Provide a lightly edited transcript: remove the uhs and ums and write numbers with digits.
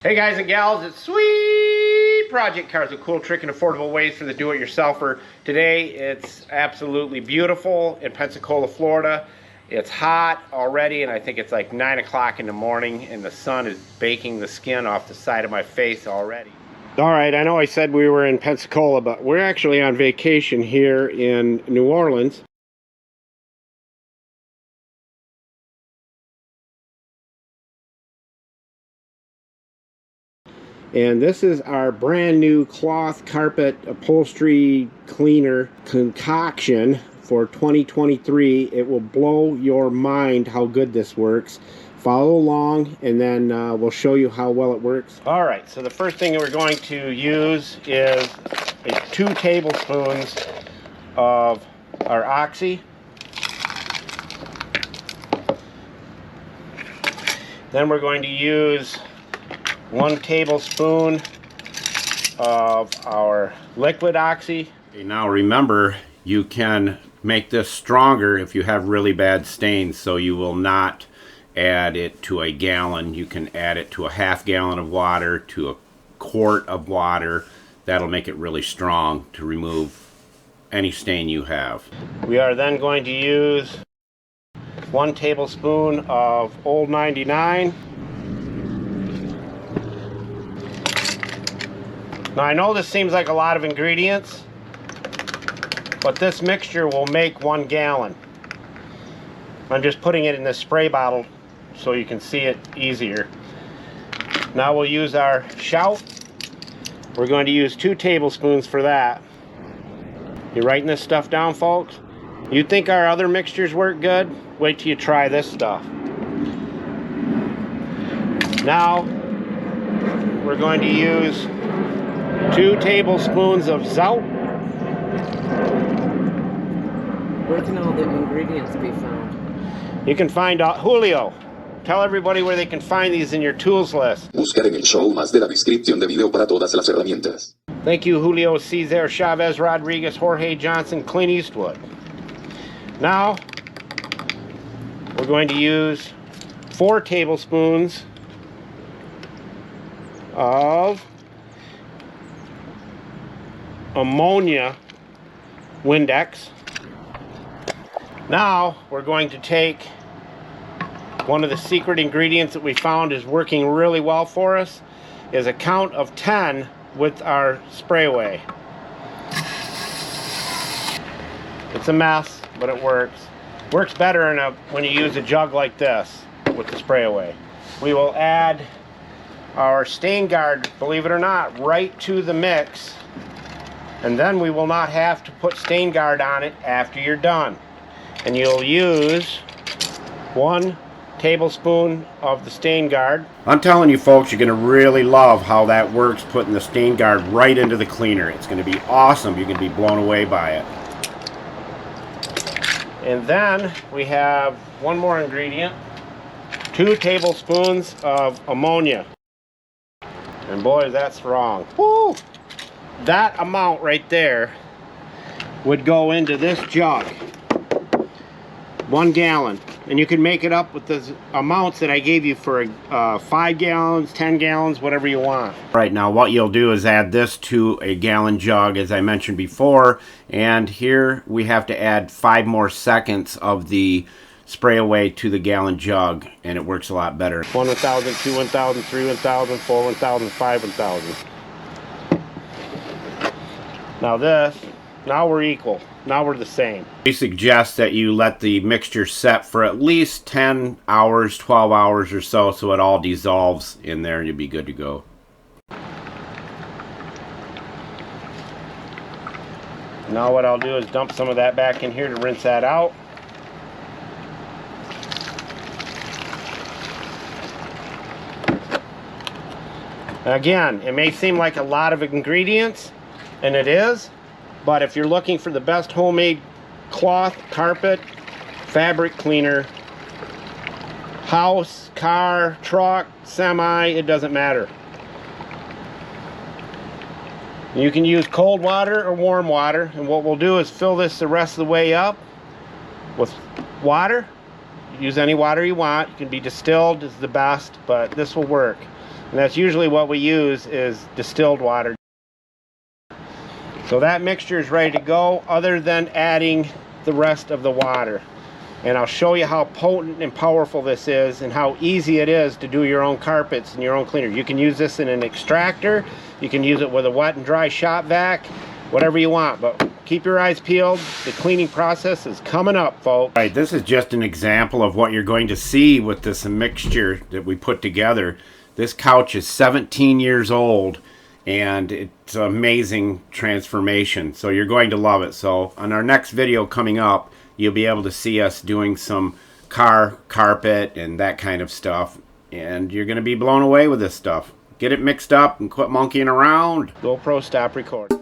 Hey guys and gals, it's Sweet Project Cars, a cool, trick, and affordable ways for the do-it-yourselfer. Today it's absolutely beautiful in Pensacola, Florida. It's hot already, and I think it's like 9 o'clock in the morning, and the sun is baking the skin off the side of my face already. Alright, I know I said we were in Pensacola, but we're actually on vacation here in New Orleans. And this is our brand new cloth carpet upholstery cleaner concoction for 2023. It will blow your mind how good this works. Follow along and then we'll show you how well it works. Alright, so the first thing we're going to use is 2 tablespoons of our Oxy. Then we're going to use 1 tablespoon of our liquid Oxy. Okay, now remember, you can make this stronger if you have really bad stains, so you will not add it to a gallon. You can add it to a half gallon of water, to a quart of water. That'll make it really strong to remove any stain you have. We are then going to use 1 tablespoon of Old 99. Now I know this seems like a lot of ingredients, but this mixture will make 1 gallon. I'm just putting it in this spray bottle so you can see it easier. Now we'll use our shout. We're going to use 2 tablespoons for that. You writing this stuff down, folks? You think our other mixtures work good? Wait till you try this stuff. Now we're going to use 2 tablespoons of Zout. Where can all the ingredients be found? You can find out, Julio, tell everybody where they can find these in your tools list. Buscar en el show más de la descripción de video para todas las herramientas. Thank you, Julio, Cesar, Chavez, Rodriguez, Jorge Johnson, Clint Eastwood. Now, we're going to use 4 tablespoons of ammonia Windex. Now we're going to take one of the secret ingredients that we found is working really well for us, is a count of 10 with our spray away. It's a mess, but it works. Works better when you use a jug like this with the spray away. We will add our stain guard, believe it or not, right to the mix. And then we will not have to put stain guard on it after you're done. And you'll use 1 tablespoon of the stain guard. I'm telling you folks, you're going to really love how that works, putting the stain guard right into the cleaner. It's going to be awesome. You're going to be blown away by it. And then we have one more ingredient. 2 tablespoons of ammonia. And boy, that's strong. Woo! That amount right there would go into this jug. 1 gallon. And you can make it up with the amounts that I gave you for 5 gallons, 10 gallons, whatever you want. Right, now what you'll do is add this to a gallon jug, as I mentioned before. And here we have to add 5 more seconds of the spray away to the gallon jug, and it works a lot better. 1 1,000, 2 1,000, 3 1,000, 4 1,000, 5 1,000. Now we're equal. Now we're the same. We suggest that you let the mixture set for at least 10 hours, 12 hours or so it all dissolves in there and you'll be good to go. Now what I'll do is dump some of that back in here to rinse that out. Again, it may seem like a lot of ingredients, and it is, but if you're looking for the best homemade cloth, carpet, fabric cleaner, house, car, truck, semi, it doesn't matter. You can use cold water or warm water, and what we'll do is fill this the rest of the way up with water. Use any water you want. It can be distilled, is the best, but this will work. And that's usually what we use, is distilled water. So that mixture is ready to go, other than adding the rest of the water. And I'll show you how potent and powerful this is, and how easy it is to do your own carpets and your own cleaner. You can use this in an extractor, you can use it with a wet and dry shop vac, whatever you want, but keep your eyes peeled. The cleaning process is coming up, folks. All right, this is just an example of what you're going to see with this mixture that we put together. This couch is 17 years old, and it's an amazing transformation. So you're going to love it. So on our next video coming up, you'll be able to see us doing some car carpet and that kind of stuff. And you're going to be blown away with this stuff. Get it mixed up and quit monkeying around. GoPro, stop recording.